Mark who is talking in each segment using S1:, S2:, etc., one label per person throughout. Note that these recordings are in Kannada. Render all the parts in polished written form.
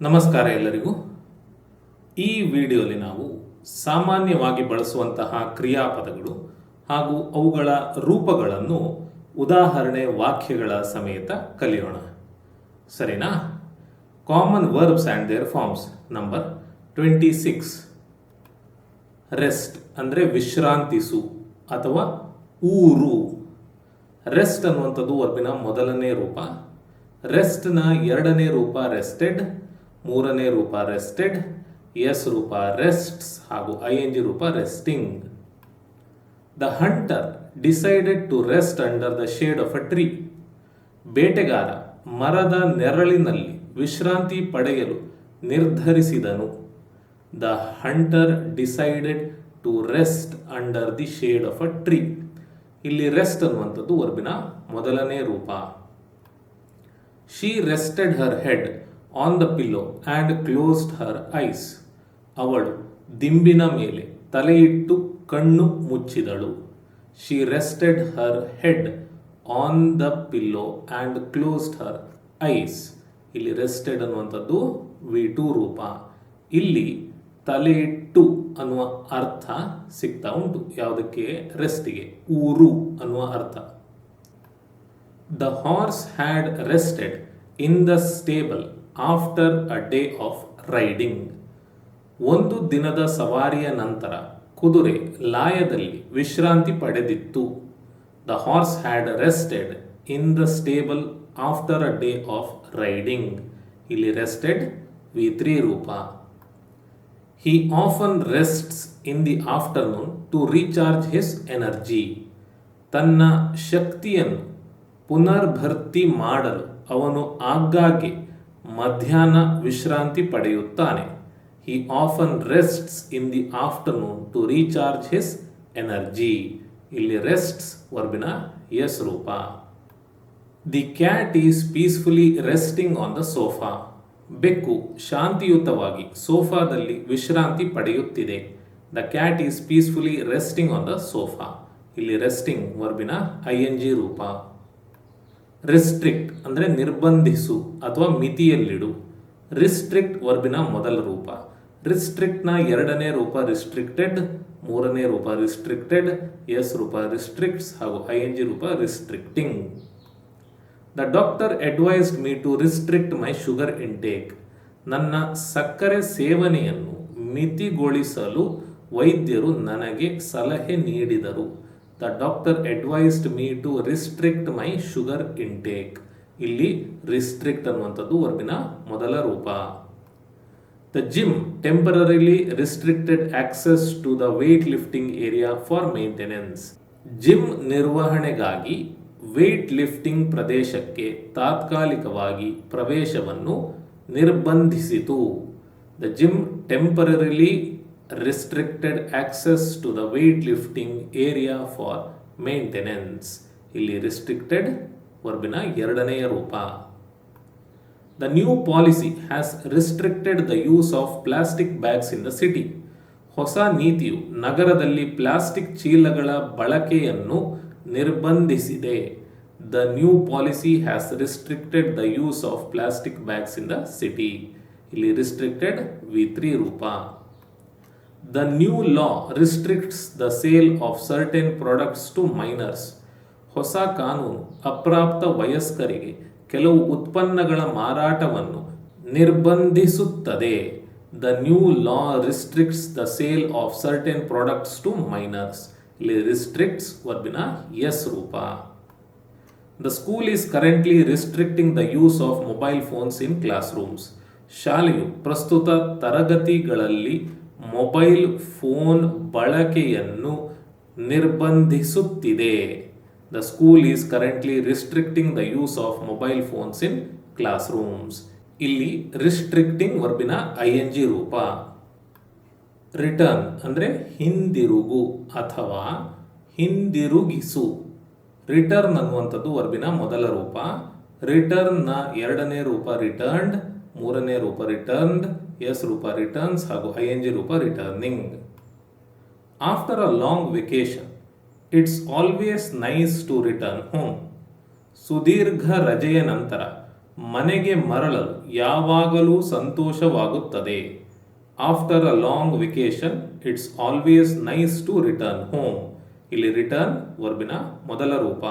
S1: ನಮಸ್ಕಾರ ಎಲ್ಲರಿಗೂ. ಈ ವಿಡಿಯೋಲಿ ನಾವು ಸಾಮಾನ್ಯವಾಗಿ ಬಳಸುವಂತಹ ಕ್ರಿಯಾಪದಗಳು ಹಾಗೂ ಅವುಗಳ ರೂಪಗಳನ್ನು ಉದಾಹರಣೆ ವಾಕ್ಯಗಳ ಸಮೇತ ಕಲಿಯೋಣ. ಸರಿನಾ? Common verbs and their forms. Number 26. Rest ಅಂದರೆ ವಿಶ್ರಾಂತಿಸು ಅಥವಾ ಊರು. ರೆಸ್ಟ್ ಅನ್ನುವಂಥದ್ದು ವರ್ಬಿನ ಮೊದಲನೇ ರೂಪ. ರೆಸ್ಟ್ನ ಎರಡನೇ ರೂಪ ರೆಸ್ಟೆಡ್, ಮೂರನೇ ರೂಪ ರೆಸ್ಟೆಡ್, ಎಸ್ ರೂಪ ರೆಸ್ಟ್ಸ್ ಹಾಗೂ ING ರೂಪ resting. The hunter decided to rest under the shade of a tree. ಬೇಟೆಗಾರ ಮರದ ನೆರಳಿನಲ್ಲಿ ವಿಶ್ರಾಂತಿ ಪಡೆಯಲು ನಿರ್ಧರಿಸಿದನು. The hunter decided to rest under the shade of a tree. ಇಲ್ಲಿ ರೆಸ್ಟ್ ಅನ್ನುವಂಥದ್ದು ವರ್ಬಿನ ಮೊದಲನೇ ರೂಪ. She rested her head on the pillow and closed her eyes. ಅವಳು ದಿಂಬಿನ ಮೇಲೆ ತಲೆಯಿಟ್ಟು ಕಣ್ಣು ಮುಚ್ಚಿದಳು. She rested her head on the pillow and closed her eyes. ಇಲ್ಲಿ ರೆಸ್ಟೆಡ್ ಅನ್ನುವಂಥದ್ದು V2 ರೂಪ. ಇಲ್ಲಿ ತಲೆಯಿಟ್ಟು ಅನ್ನುವ ಅರ್ಥ ಸಿಗ್ತಾ ಉಂಟು. ಯಾವುದಕ್ಕೆ? ರೆಸ್ಟಿಗೆ, ಊರು ಅನ್ನುವ ಅರ್ಥ. The horse had rested in the stable after a day of riding. ಒಂದು ದಿನದ ಸವಾರಿಯ ನಂತರ ಕುದುರೆ ಲಾಯದಲ್ಲಿ ವಿಶ್ರಾಂತಿ ಪಡೆದಿತ್ತು. The horse had rested in the stable after a day of riding. ಇಲ್ಲಿ ರೆಸ್ಟೆಡ್ V3 ರೂಪ. He often rests in the afternoon to recharge his energy. ತನ್ನ ಶಕ್ತಿಯನ್ನು ಪುನರ್ಭರ್ತಿ ಮಾಡಲು ಅವನು ಆಗಾಗ್ಗೆ ಮಧ್ಯಾಹ್ನ ವಿಶ್ರಾಂತಿ ಪಡೆಯುತ್ತಾನೆ. He often rests in the afternoon to recharge his energy. ಇಲ್ಲಿ ರೆಸ್ಟ್ಸ್ ವರ್ಬಿನ ಎಸ್ ರೂಪ. The cat is peacefully resting on the sofa. ಬೆಕ್ಕು ಶಾಂತಿಯುತವಾಗಿ ಸೋಫಾದಲ್ಲಿ ವಿಶ್ರಾಂತಿ ಪಡೆಯುತ್ತಿದೆ. The cat is peacefully resting on the sofa. ಇಲ್ಲಿ ರೆಸ್ಟಿಂಗ್ ವರ್ಬಿನ ING ರೂಪ. ರಿಸ್ಟ್ರಿಕ್ಟ್ ಅಂದರೆ ನಿರ್ಬಂಧಿಸು ಅಥವಾ ಮಿತಿಯಲ್ಲಿಡು. ರಿಸ್ಟ್ರಿಕ್ಟ್ ವರ್ಬಿನ ಮೊದಲ ರೂಪ. ರಿಸ್ಟ್ರಿಕ್ಟ್ನ ಎರಡನೇ ರೂಪ ರಿಸ್ಟ್ರಿಕ್ಟೆಡ್, ಮೂರನೇ ರೂಪ ರಿಸ್ಟ್ರಿಕ್ಟೆಡ್, ಎಸ್ ರೂಪ ರಿಸ್ಟ್ರಿಕ್ಟ್ಸ್ ಹಾಗೂ ING ರೂಪ restricting. The doctor advised me to restrict my sugar intake. ನನ್ನ ಸಕ್ಕರೆ ಸೇವನೆಯನ್ನು ಮಿತಿಗೊಳಿಸಲು ವೈದ್ಯರು ನನಗೆ ಸಲಹೆ ನೀಡಿದರು. The doctor advised me to restrict my sugar intake. ಇಲ್ಲಿ ರಿಸ್ಟ್ರಿಕ್ಟ್ ಅನ್ನುವಂಥದ್ದು ವರ್ಬಿನ ಮೊದಲ ರೂಪ. The gym temporarily restricted access to the weight lifting area for maintenance. Gym ನಿರ್ವಹಣೆಗಾಗಿ ವೇಟ್ ಲಿಫ್ಟಿಂಗ್ ಪ್ರದೇಶಕ್ಕೆ ತಾತ್ಕಾಲಿಕವಾಗಿ ಪ್ರವೇಶವನ್ನು ನಿರ್ಬಂಧಿಸಿತು. The gym temporarily restricted access to the weightlifting area for maintenance. ಇಲ್ಲಿ restricted ವರ್ಬಿನ ಎರಡನೆಯ ರೂಪ. The new policy has restricted the use of plastic bags in the city. ಹೊಸ ನೀತಿಯು ನಗರದಲ್ಲಿ ಪ್ಲಾಸ್ಟಿಕ್ ಚೀಲಗಳ ಬಳಕೆಯನ್ನು ನಿರ್ಬಂಧಿಸಿದೆ. The new policy has restricted the use of plastic bags in the city. ಇಲ್ಲಿ restricted V3 ರೂಪ. The new law restricts the sale of certain products to minors. ಹೊಸ ಕಾನೂನು ಅಪ್ರಾಪ್ತ ವಯಸ್ಕರಿಗೆ ಕೆಲವು ಉತ್ಪನ್ನಗಳ ಮಾರಾಟವನ್ನು ನಿರ್ಬಂಧಿಸುತ್ತದೆ. The new law restricts the sale of certain products to minors. ಇಲ್ಲಿ restricts ವರ್ಬಿನ ಎಸ್ ರೂಪ. The school is currently restricting the use of mobile phones in classrooms. ಶಾಲೆಯು ಪ್ರಸ್ತುತ ತರಗತಿಗಳಲ್ಲಿ ಮೊಬೈಲ್ ಫೋನ್ ಬಳಕೆಯನ್ನು ನಿರ್ಬಂಧಿಸುತ್ತಿದೆ. The school is currently restricting the use of mobile phones in classrooms. ಇಲ್ಲಿ ರಿಸ್ಟ್ರಿಕ್ಟಿಂಗ್ ವರ್ಬಿನ ING ರೂಪ. ರಿಟರ್ನ್ ಅಂದರೆ ಹಿಂದಿರುಗು ಅಥವಾ ಹಿಂದಿರುಗಿಸು. ರಿಟರ್ನ್ ಅನ್ನುವಂಥದ್ದು ವರ್ಬಿನ ಮೊದಲ ರೂಪ. ರಿಟರ್ನ್ನ ಎರಡನೇ ರೂಪ ರಿಟರ್ನ್ಡ್, ಮೂರನೇ ರೂಪ ರಿಟರ್ನ್ಡ್, ಎಸ್ ರೂಪ ರಿಟರ್ನ್ಸ್ ಹಾಗೂ ING ರೂಪ returning. After a long vacation it's always nice to return home. ಸುದೀರ್ಘ ರಜೆಯ ನಂತರ ಮನೆಗೆ ಮರಳಲು ಯಾವಾಗಲೂ ಸಂತೋಷವಾಗುತ್ತದೆ. After a long vacation it's always nice to return home. ಇಲ್ಲಿ ರಿಟರ್ನ್ ವರ್ಬಿನ ಮೊದಲ ರೂಪ,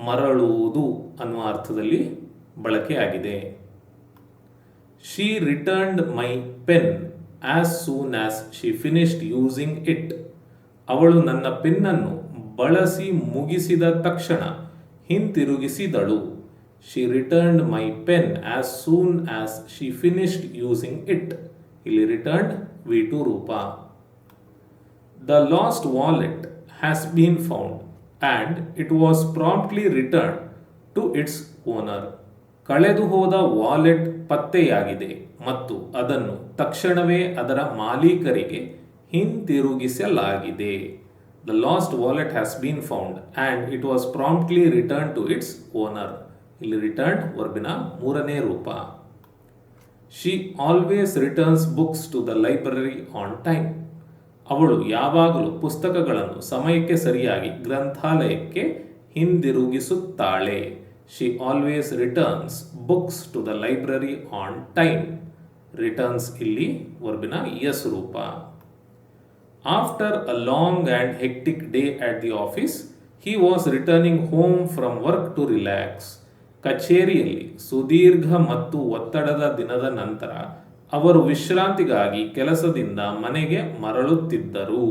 S1: ಮರಳುವುದು ಅನ್ನುವ ಅರ್ಥದಲ್ಲಿ ಬಳಕೆಯಾಗಿದೆ. She returned my pen as soon as she finished using it. ಅವಳು ನನ್ನ ಪೆನ್ನನ್ನು ಬಳಸಿ ಮುಗಿಸಿದ ತಕ್ಷಣ ಹಿಂತಿರುಗಿಸಿದಳು. She returned my pen as soon as she finished using it. ಇಲ್ಲಿ ರಿಟರ್ನ್ಡ್ V2 ರೂಪ. The lost wallet has been found and it was promptly return to its owner. ಕಳೆದು ಹೋದ ವಾಲೆಟ್ ಪತ್ತೆಯಾಗಿದೆ ಮತ್ತು ಅದನ್ನು ತಕ್ಷಣವೇ ಅದರ ಮಾಲೀಕರಿಗೆ ಹಿಂತಿರುಗಿಸಲಾಗಿದೆ. The lost wallet has been found and it was promptly return to its owner. ಇಲ್ಲಿ ರಿಟರ್ನ್ ವರ್ಬಿನ ಮೂರನೇ ರೂಪ. She always returns books to the library on time. ಅವಳು ಯಾವಾಗಲೂ ಪುಸ್ತಕಗಳನ್ನು ಸಮಯಕ್ಕೆ ಸರಿಯಾಗಿ ಗ್ರಂಥಾಲಯಕ್ಕೆ ಹಿಂದಿರುಗಿಸುತ್ತಾಳೆ. She always returns books to the library on time. Returns ಇಲ್ಲಿ ವರ್ಬಿನ ಎಸ್ ರೂಪ. After a long and hectic day at the office he was returning home from work to relax. ಕಚೇರಿಯಲ್ಲಿ ಸುದೀರ್ಘ ಮತ್ತು ಒತ್ತಡದ ದಿನದ ನಂತರ ಅವರು ವಿಶ್ರಾಂತಿಗಾಗಿ ಕೆಲಸದಿಂದ ಮನೆಗೆ ಮರಳುತ್ತಿದ್ದರು.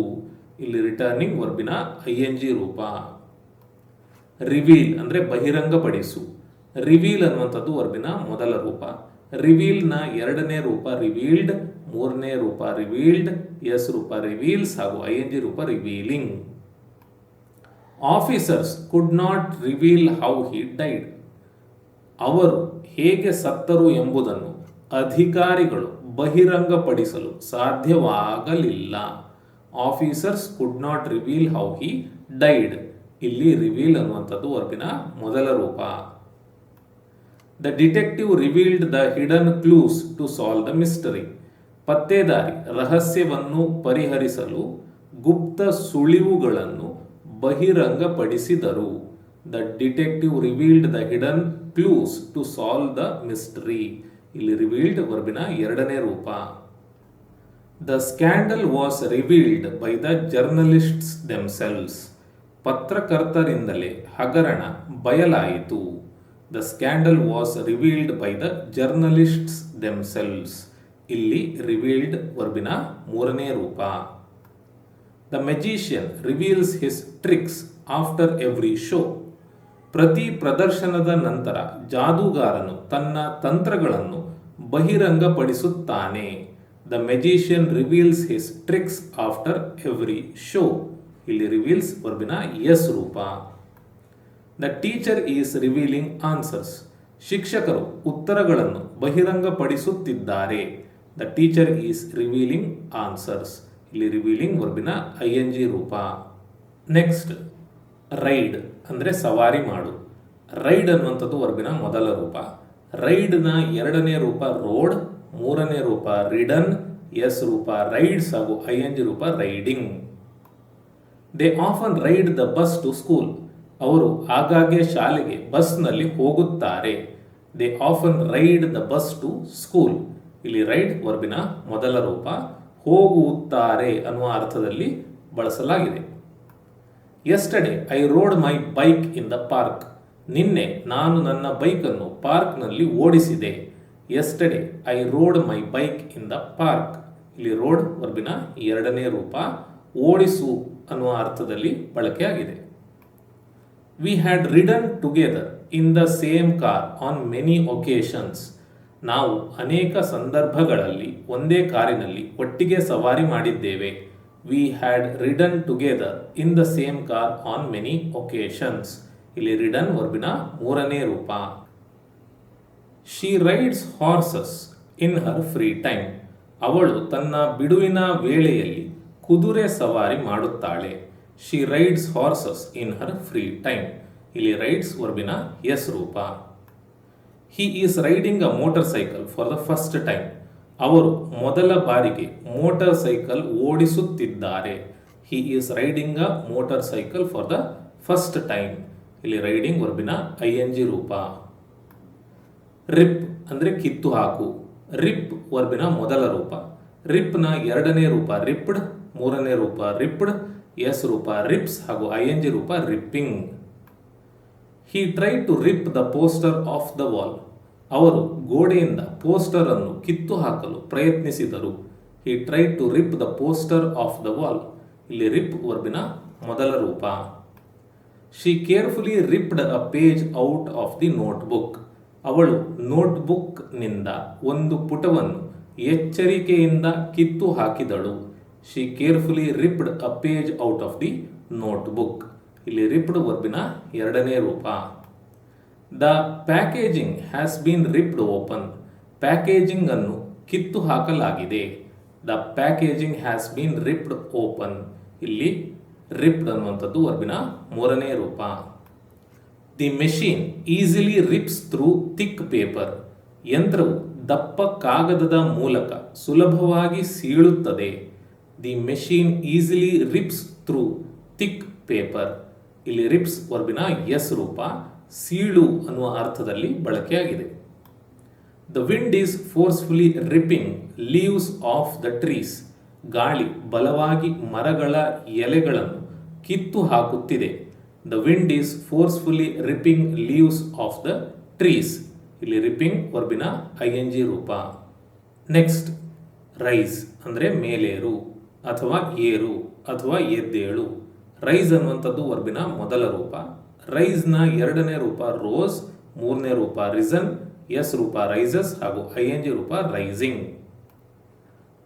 S1: ಇಲ್ಲಿ ರಿಟರ್ನಿಂಗ್ ವರ್ಬಿನ ING ರೂಪ. ರಿವೀಲ್ ಅಂದರೆ ಬಹಿರಂಗಪಡಿಸು. ರಿವೀಲ್ ಅನ್ನುವಂಥದ್ದು ವರ್ಬಿನ ಮೊದಲ ರೂಪ. ರಿವೀಲ್ನ ಎರಡನೇ ರೂಪ ರಿವೀಲ್ಡ್, ಮೂರನೇ ರೂಪ ರಿವೀಲ್ಡ್, ಎಸ್ ರೂಪ ರಿವೀಲ್ಸ್ ಹಾಗೂ ING ರೂಪ revealing. Officers could not reveal how he died. ಅವರು ಹೇಗೆ ಸತ್ತರು ಎಂಬುದನ್ನು ಅಧಿಕಾರಿಗಳು ಬಹಿರಂಗಪಡಿಸಲು ಸಾಧ್ಯವಾಗಲಿಲ್ಲ. Officers could not reveal how he died. ಇಲ್ಲಿ ರಿವೀಲ್ ಅನ್ನುವಂಥದ್ದು ವರ್ಬಿನ ಮೊದಲ ರೂಪ. The detective revealed the hidden clues to solve the mystery. ಪತ್ತೇದಾರಿ ರಹಸ್ಯವನ್ನು ಪರಿಹರಿಸಲು ಗುಪ್ತ ಸುಳಿವುಗಳನ್ನು ಬಹಿರಂಗಪಡಿಸಿದರು. The detective revealed the hidden clues to solve the mystery. ಇಲ್ಲಿ ರಿವೀಲ್ಡ್ ವರ್ಬಿನ ಎರಡನೇ ರೂಪ. The scandal was revealed by the journalists themselves. ಪತ್ರಕರ್ತರಿಂದಲೇ ಹಗರಣ ಬಯಲಾಯಿತು. The scandal was revealed by the journalists themselves. ಇಲ್ಲಿ ರಿವೀಲ್ಡ್ ವರ್ಬಿನ ಮೂರನೇ ರೂಪ. The magician reveals his tricks after every show. ಪ್ರತಿ ಪ್ರದರ್ಶನದ ನಂತರ ಜಾದೂಗಾರನು ತನ್ನ ತಂತ್ರಗಳನ್ನು ಬಹಿರಂಗಪಡಿಸುತ್ತಾನೆ. The magician reveals his tricks after every show. ಇಲ್ಲಿ ರಿವೀಲ್ಸ್ ವರ್ಬಿನ ಎಸ್ ರೂಪ. The teacher is revealing answers. ಶಿಕ್ಷಕರು ಉತ್ತರಗಳನ್ನು ಬಹಿರಂಗಪಡಿಸುತ್ತಿದ್ದಾರೆ. The teacher is revealing answers. ಇಲ್ಲಿ ರಿವೀಲಿಂಗ್ ವರ್ಬಿನ ING ರೂಪ. ನೆಕ್ಸ್ಟ್ ರೈಡ್ ಅಂದರೆ ಸವಾರಿ ಮಾಡು. ರೈಡ್ ಅನ್ನುವಂಥದ್ದು ವರ್ಬಿನ ಮೊದಲ ರೂಪ. ರೈಡ್ನ ಎರಡನೇ ರೂಪ ರೋಡ್, ಮೂರನೇ ರೂಪ ರಿಡನ್, ಎಸ್ ರೂಪ ರೈಡ್ಸ್ ಹಾಗೂ ING ರೂಪ riding. They often ride the bus to school. ಅವರು ಆಗಾಗ್ಗೆ ಶಾಲೆಗೆ ಬಸ್ನಲ್ಲಿ ಹೋಗುತ್ತಾರೆ. They often ride the bus to school. ಇಲ್ಲಿ ರೈಡ್ ವರ್ಬಿನ ಮೊದಲ ರೂಪ. ಹೋಗುತ್ತಾರೆ ಅನ್ನುವ ಅರ್ಥದಲ್ಲಿ ಬಳಸಲಾಗಿದೆ. Yesterday I rode my bike in the park. ನಿನ್ನೆ ನಾನು ನನ್ನ ಬೈಕನ್ನು ಪಾರ್ಕ್ನಲ್ಲಿ ಓಡಿಸಿದೆ. Yesterday I rode my bike in the park. ಇಲ್ಲಿ ರೋಡ್ ವರ್ಬಿನ ಎರಡನೇ ರೂಪ. ಓಡಿಸು ಅನ್ನುವ ಅರ್ಥದಲ್ಲಿ ಬಳಕೆಯಾಗಿದೆ. We had ridden together in the same car on many occasions. ನಾವು ಅನೇಕ ಸಂದರ್ಭಗಳಲ್ಲಿ ಒಂದೇ ಕಾರಿನಲ್ಲಿ ಒಟ್ಟಿಗೆ ಸವಾರಿ ಮಾಡಿದ್ದೇವೆ. We had ridden together in the same car on many occasions. ಇಲ್ಲಿ ರಿಡನ್ ವರ್ಬಿನ ಮೂರನೇ ರೂಪ. She rides horses in Har free time. ಅವಳು ತನ್ನ ಬಿಡುವಿನ ವೇಳೆಯಲ್ಲಿ ಕುದುರೆ ಸವಾರಿ ಮಾಡುತ್ತಾಳೆ. She rides horses in Har free time. ಇಲ್ಲಿ ರೈಡ್ಸ್ ವರ್ಬಿನ ಎಸ್ ರೂಪ. ಹಿ is riding a motor cycle for the first time. ಅವರು ಮೊದಲ ಬಾರಿಗೆ ಮೋಟಾರ್ ಸೈಕಲ್ ಓಡಿಸುತ್ತಿದ್ದಾರೆ. He is riding a motorcycle for the first time. ಇಲ್ಲಿ ರೈಡಿಂಗ್ ವರ್ಬಿನ ING ರೂಪ. ರಿಪ್ ಅಂದರೆ ಕಿತ್ತು ಹಾಕು. ರಿಪ್ ವರ್ಬಿನ ಮೊದಲ ರೂಪ. ರಿಪ್ನ ಎರಡನೇ ರೂಪ ರಿಪ್ಡ್, ಮೂರನೇ ರೂಪ ರಿಪ್ಡ್, ಎಸ್ ರೂಪ ರಿಪ್ಸ್ ಹಾಗೂ ING ರೂಪ ripping. He try to rip the poster off the wall. ಅವರು ಗೋಡೆಯಿಂದ ಪೋಸ್ಟರ್ ಅನ್ನು ಕಿತ್ತು ಹಾಕಲು ಪ್ರಯತ್ನಿಸಿದರು. He try to rip the poster off the wall. ಇಲ್ಲಿ ರಿಪ್ ವರ್ಬಿನ ಮೊದಲ ರೂಪ. She carefully ripped a page out of the notebook. ಅವಳು ನೋಟ್ಬುಕ್ನಿಂದ ಒಂದು ಪುಟವನ್ನು ಎಚ್ಚರಿಕೆಯಿಂದ ಕಿತ್ತು ಹಾಕಿದಳು. She carefully ripped a page out of the notebook. ಇಲ್ಲಿ ರಿಪ್ಡ್ ವರ್ಬಿನ ಎರಡನೇ ರೂಪ. The packaging has been ripped open. Packaging ಅನ್ನು ಕಿತ್ತು ಹಾಕಲಾಗಿದೆ. The packaging has been ripped open. ಇಲ್ಲಿ ರಿಪ್ಡ್ ಅನ್ನುವಂಥದ್ದು ವರ್ಬಿನ ಮೂರನೇ ರೂಪ. The machine easily rips through thick paper. ಯಂತ್ರವು ದಪ್ಪ ಕಾಗದದ ಮೂಲಕ ಸುಲಭವಾಗಿ ಸೀಳುತ್ತದೆ. The machine easily rips through thick paper. ಇಲ್ಲಿ ರಿಪ್ಸ್ ವರ್ಬಿನ ಎಸ್ ರೂಪ. ಸೀಳು ಅನ್ನುವ ಅರ್ಥದಲ್ಲಿ ಬಳಕೆಯಾಗಿದೆ. The wind is forcefully ripping leaves off the trees. ಗಾಳಿ ಬಲವಾಗಿ ಮರಗಳ ಎಲೆಗಳನ್ನು ಕಿತ್ತು ಹಾಕುತ್ತಿದೆ. The wind is forcefully ripping leaves off the trees. ಇಲ್ಲಿ ರಿಪ್ಪಿಂಗ್ ವರ್ಬಿನ ING ರೂಪ. ನೆಕ್ಸ್ಟ್, ರೈಸ್ ಅಂದರೆ ಮೇಲೇರು ಅಥವಾ ಏರು ಅಥವಾ ಎದ್ದೇಳು. ರೈಸ್ ಅನ್ನುವಂಥದ್ದು ವರ್ಬಿನ ಮೊದಲ ರೂಪ. ರೈಸ್ನ ಎರಡನೇ ರೂಪ ರೋಸ್, ಮೂರನೇ ರೂಪ ರಿಸನ್, ಎಸ್ ರೂಪ ರೈಸಸ್ ಹಾಗೂ ING ರೂಪ rising.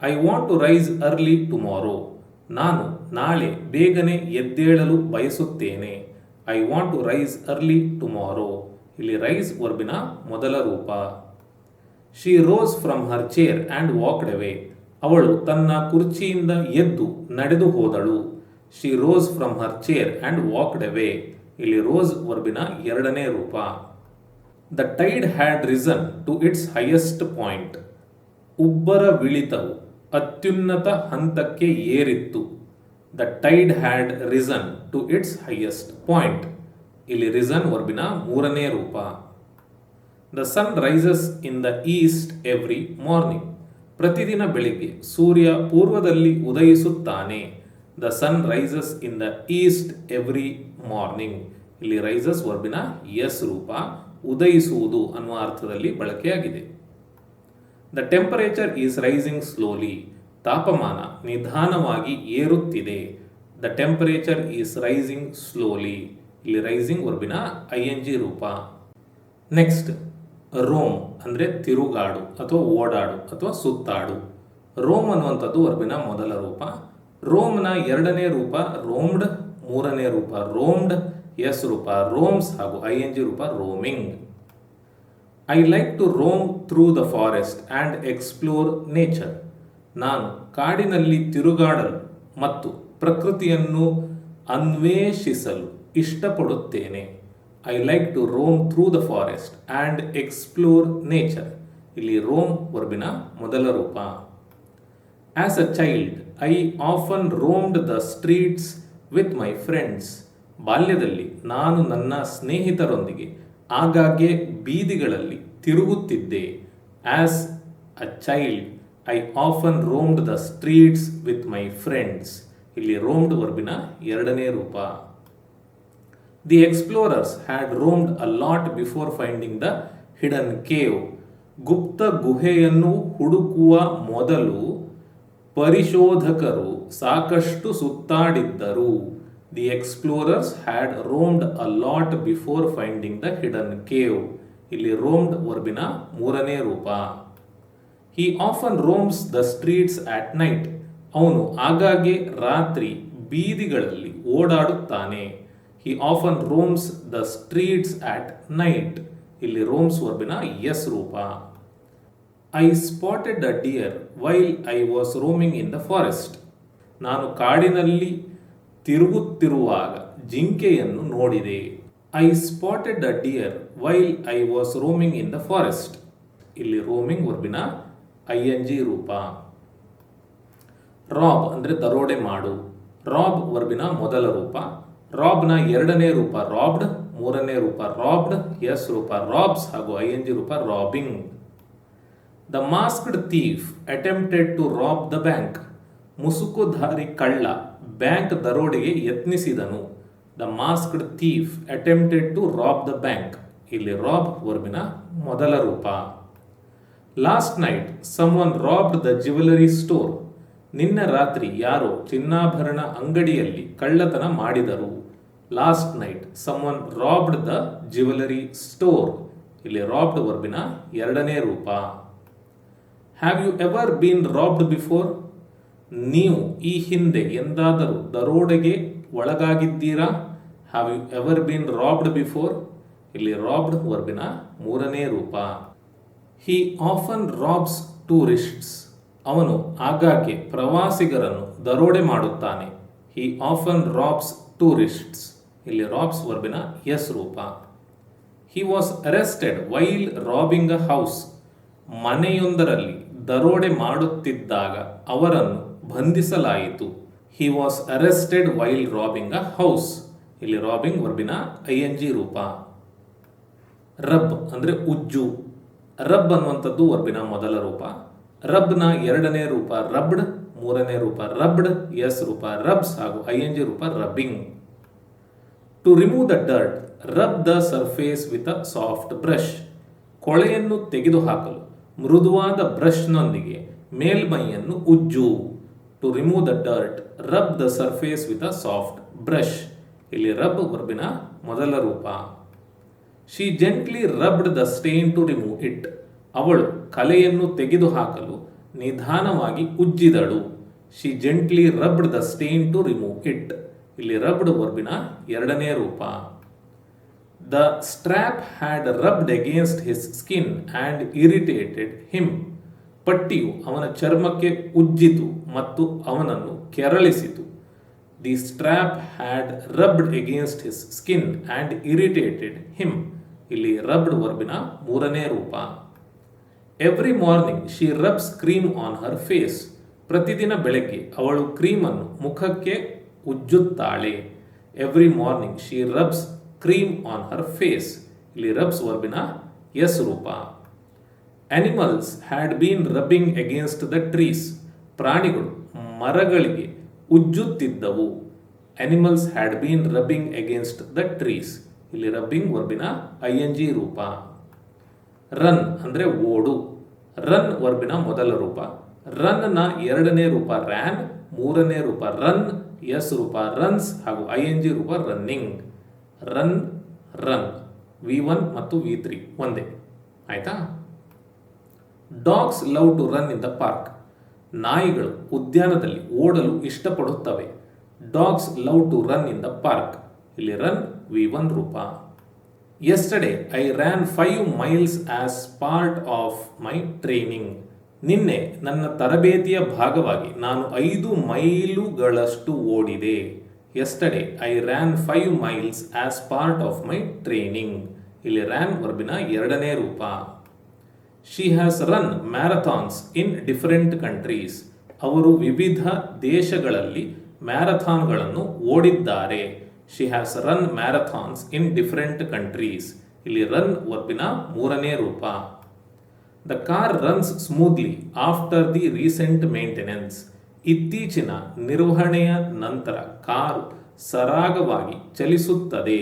S1: I want to rise early tomorrow. ನಾನು ನಾಳೆ ಬೇಗನೆ ಎದ್ದೇಳಲು ಬಯಸುತ್ತೇನೆ. I want to rise early tomorrow. ಇಲ್ಲಿ ರೈಸ್ ವರ್ಬಿನ ಮೊದಲ ರೂಪ. She rose from her chair and walked away. ಅವಳು ತನ್ನ ಕುರ್ಚಿಯಿಂದ ಎದ್ದು ನಡೆದು ಹೋದಳು. She rose from her chair and walked away. ಇಲ್ಲಿ ರೋಸ್ ವರ್ಬಿನ ಎರಡನೇ ರೂಪ. The tide had risen to its highest point. ಉಬ್ಬರ ವಿಳಿತವು ಅತ್ಯುನ್ನತ ಹಂತಕ್ಕೆ ಏರಿತ್ತು. The tide had risen to its highest point. ಇಲ್ಲಿ ರಿಸನ್ ವರ್ಬಿನ ಮೂರನೇ ರೂಪ. The sun rises in the east every morning. ಪ್ರತಿದಿನ ಬೆಳಿಗ್ಗೆ ಸೂರ್ಯ ಪೂರ್ವದಲ್ಲಿ ಉದಯಿಸುತ್ತಾನೆ. The sun rises in the east every morning. ಇಲ್ಲಿ ರೈಸಸ್ ವರ್ಬಿನ ಎಸ್ ರೂಪ. ಉದಯಿಸುವುದು ಅನ್ನುವ ಅರ್ಥದಲ್ಲಿ ಬಳಕೆಯಾಗಿದೆ. The temperature is rising slowly. ತಾಪಮಾನ ನಿಧಾನವಾಗಿ ಏರುತ್ತಿದೆ. The temperature is rising slowly. ಇಲ್ಲಿ ರೈಸಿಂಗ್ ವರ್ಬಿನ ING ರೂಪ. ನೆಕ್ಸ್ಟ್, ರೋಮ್ ಅಂದರೆ ತಿರುಗಾಡು ಅಥವಾ ಓಡಾಡು ಅಥವಾ ಸುತ್ತಾಡು. ರೋಮ್ ಅನ್ನುವಂಥದ್ದು ವರ್ಬಿನ ಮೊದಲ ರೂಪ. ರೋಮ್ನ ಎರಡನೇ ರೂಪ ರೋಮ್ಡ್, ಮೂರನೇ ರೂಪ ರೋಮ್ಡ್, ಎಸ್ ರೂಪ ರೋಮ್ಸ್ ಹಾಗೂ ING ರೂಪ roaming. I like to roam through the forest and explore nature. ನಾನು ಕಾಡಿನಲ್ಲಿ ತಿರುಗಾಡಲು ಮತ್ತು ಪ್ರಕೃತಿಯನ್ನು ಅನ್ವೇಷಿಸಲು ಇಷ್ಟಪಡುತ್ತೇನೆ. I like to roam through the forest and explore nature. ಇಲ್ಲಿ ರೋಮ್ ವರ್ಬಿನ ಮೊದಲ ರೂಪ. As a child I often roamed the streets with my friends. ಬಾಲ್ಯದಲ್ಲಿ ನಾನು ನನ್ನ ಸ್ನೇಹಿತರೊಂದಿಗೆ ಆಗಾಗ್ಗೆ ಬೀದಿಗಳಲ್ಲಿ ತಿರುಗುತ್ತಿದ್ದೆ. As a child I often roamed the streets with my friends. ಇಲ್ಲಿ ರೋಮ್ಡ್ ವರ್ಬಿನ ಎರಡನೇ ರೂಪ. The explorers had roamed a lot before finding the hidden cave. ಗುಪ್ತ ಗುಹೆಯನ್ನು ಹುಡುಕುವ ಮೊದಲು ಪರಿಶೋಧಕರು ಸಾಕಷ್ಟು ಸುತ್ತಾಡಿದ್ದರು. The explorers had roamed a lot before finding the hidden cave. ಇಲ್ಲಿ ರೋಮ್ಡ್ ವರ್ಬಿನ ಮೂರನೇ ರೂಪ. He often roams the streets at night. ಅವನು ಆಗಾಗ್ಗೆ ರಾತ್ರಿ ಬೀದಿಗಳಲ್ಲಿ ಓಡಾಡುತ್ತಾನೆ. He often roams the streets at night. ಇಲ್ಲಿ ರೋಮ್ಸ್ ವರ್ಬಿನ ಎಸ್ ರೂಪ. I spotted a deer while I was roaming in the forest. ನಾನು ಕಾಡಿನಲ್ಲಿ ತಿರುಗುತ್ತಿರುವಾಗ ಜಿಂಕೆಯನ್ನು ನೋಡಿದೆ. I spotted a deer while I was roaming in the forest. ಇಲ್ಲಿ ರೋಮಿಂಗ್ ವರ್ಬಿನ ING ರೂಪ. ರಾಬ್ ಅಂದರೆ ದರೋಡೆ ಮಾಡು. ರಾಬ್ ವರ್ಬಿನ ಮೊದಲ ರೂಪ. ರಾಬ್ನ ಎರಡನೇ ರೂಪ ರಾಬ್ಡ್, ಮೂರನೇ ರೂಪ ರಾಬ್ಡ್, ಎಸ್ ರೂಪ ರಾಬ್ಸ್ ಹಾಗೂ ING ರೂಪ robbing. The masked thief attempted to rob the bank. ಮುಸುಕುಧಾರಿ ಕಳ್ಳ ಬ್ಯಾಂಕ್ ದರೋಡೆಗೆ ಯತ್ನಿಸಿದನು. The masked thief attempted to rob the bank. ಇಲ್ಲಿ ರಾಬ್ ವರ್ಬಿನ ಮೊದಲ ರೂಪ. Last night someone robbed the jewellery store. ನಿನ್ನೆ ರಾತ್ರಿ ಯಾರೋ ಚಿನ್ನಾಭರಣ ಅಂಗಡಿಯಲ್ಲಿ ಕಳ್ಳತನ ಮಾಡಿದರು. Last night someone robbed the jewellery store. ಇಲ್ಲಿ ರಾಬ್ಡ್ ವರ್ಬಿನ ಎರಡನೇ ರೂಪ. Have you ever been robbed before. ನೀವು ಈ ಹಿಂದೆ ಎಂದಾದರೂ ದರೋಡೆಗೆ ಒಳಗಾಗಿದ್ದೀರಾ. Have you ever been robbed before. ಇಲ್ಲಿ ರಾಬ್ಡ್ ವರ್ಬಿನ ಮೂರನೇ ರೂಪ. He often robs tourists. ಅವನು ಆಗಾಗ್ಗೆ ಪ್ರವಾಸಿಗರನ್ನು ದರೋಡೆ ಮಾಡುತ್ತಾನೆ. He often robs tourists. ಇಲ್ಲಿ ರಾಬ್ಸ್ ವರ್ಬಿನ ಎಸ್ ರೂಪ. He was arrested while robbing a house. ಮನೆಯೊಂದರಲ್ಲಿ ದರೋಡೆ ಮಾಡುತ್ತಿದ್ದಾಗ ಅವರನ್ನು ಬಂಧಿಸಲಾಯಿತು. He was arrested while robbing a house. ಇಲ್ಲಿ ರಾಬಿಂಗ್ ವರ್ಬಿನ ING ರೂಪ. ರಬ್ ಅಂದರೆ ಉಜ್ಜು. ರಬ್ ಅನ್ನುವಂಥದ್ದು ವರ್ಬಿನ ಮೊದಲ ರೂಪ. ರಬ್ನ ಎರಡನೇ ರೂಪ ರಬ್ಡ್, ಮೂರನೇ ರೂಪ ರಬ್ಡ್, ಎಸ್ ರೂಪ ರಬ್ಸ್ ಹಾಗೂ ING ರೂಪ rubbing. To remove the dirt rub the surface with a soft brush. ಕೊಳೆಯನ್ನು ತೆಗೆದುಹಾಕಲು ಮೃದುವಾದ ಬ್ರಷ್ನೊಂದಿಗೆ ಮೇಲ್ಮೈಯನ್ನು ಉಜ್ಜು. To remove the dirt rub the surface with a soft brush. ಇಲ್ಲಿ ರಬ್ ವರ್ಬಿನ ಮೊದಲ ರೂಪ. She gently rubbed the stain to remove it. ಅವಳು ಕಲೆಯನ್ನು ತೆಗೆದುಹಾಕಲು ನಿಧಾನವಾಗಿ ಉಜ್ಜಿದಳು. She gently rubbed the stain to remove it. ಇಲ್ಲಿ ರಬ್ಡ್ ವರ್ಬಿನ ಎರಡನೇ ರೂಪ. The strap had rubbed against his skin and irritated him. ಪಟ್ಟಿಯು ಅವನ ಚರ್ಮಕ್ಕೆ ಉಜ್ಜಿತು ಮತ್ತು ಅವನನ್ನು ಕೆರಳಿಸಿತು. The strap had rubbed against his skin and irritated him. ಇಲ್ಲಿ ರಬ್ಡ್ ವರ್ಬಿನ ಮೂರನೇ ರೂಪ. Every morning she rubs cream on her face. ಪ್ರತಿದಿನ ಬೆಳಗ್ಗೆ ಅವಳು ಕ್ರೀಮನ್ನು ಮುಖಕ್ಕೆ ಉಜ್ಜುತ್ತಾಳೆ. Every morning she rubs cream on her face. ಇಲ್ಲಿ ರಬ್ಸ್ ವರ್ಬಿನ ಎಸ್ ರೂಪ. Animals had been rubbing against the trees. ಪ್ರಾಣಿಗಳು ಮರಗಳಿಗೆ ಉಜ್ಜುತ್ತಿದ್ದವು. Animals had been rubbing against the trees. ಇಲ್ಲಿ ರಬ್ಬಿಂಗ್ ವರ್ಬಿನ ING ರೂಪ. ರನ್ ಅಂದರೆ ಓಡು. ರನ್ ವರ್ಬಿನ ಮೊದಲ ರೂಪ. ರನ್ನ ಎರಡನೇ ರೂಪ ರ್ಯಾನ್, ಮೂರನೇ ರೂಪ ರನ್, ಎಸ್ ರೂಪ ರನ್ಸ್ ಹಾಗೂ ING ರೂಪ ರನ್ನಿಂಗ್. ರನ್ ರನ್ V1 ಮತ್ತು V3 ಒಂದೇ ಆಯ್ತಾ. Dogs love to run in the park. ನಾಯಿಗಳು ಉದ್ಯಾನದಲ್ಲಿ ಓಡಲು ಇಷ್ಟಪಡುತ್ತವೆ. Dogs love to run in the park. ಇಲ್ಲಿ ರನ್ V1 ರೂಪ. Yesterday I ran 5 miles as part of my training. ನಿನ್ನೆ ನನ್ನ ತರಬೇತಿಯ ಭಾಗವಾಗಿ ನಾನು 5 ಮೈಲುಗಳಷ್ಟು ಓಡಿದೆ. Yesterday I ran 5 miles as part of my training. ಇಲ್ಲಿ ರ್ಯಾನ್ ವರ್ಬಿನ ಎರಡನೇ ರೂಪ. She has run marathons in different countries. ಅವರು ವಿವಿಧ ದೇಶಗಳಲ್ಲಿ ಮ್ಯಾರಥಾನ್ಗಳನ್ನು ಓಡಿದ್ದಾರೆ. She has run marathons in different countries. ಇಲ್ಲಿ ರನ್ ವರ್ಬಿನ ಮೂರನೇ ರೂಪ. The car runs smoothly after the recent maintenance. ಇತ್ತೀಚಿನ ನಿರ್ವಹಣೆಯ ನಂತರ ಕಾರು ಸರಾಗವಾಗಿ ಚಲಿಸುತ್ತದೆ.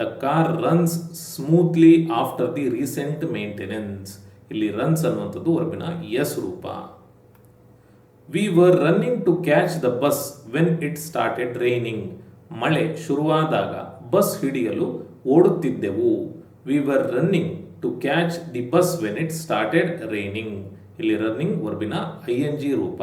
S1: The car runs smoothly after the recent maintenance. ಇಲ್ಲಿ ರನ್ಸ್ ಅನ್ನುವಂಥದ್ದು ವರ್ಬಿನ ಎಸ್ ರೂಪ. We were running to catch the bus when it started raining. ಮಳೆ ಶುರುವಾದಾಗ ಬಸ್ ಹಿಡಿಯಲು ಓಡುತ್ತಿದ್ದೆವು. We were running to catch the bus when it started raining. ಇಲ್ಲಿ ರನ್ನಿಂಗ್ ವರ್ಬಿನ ING ರೂಪ.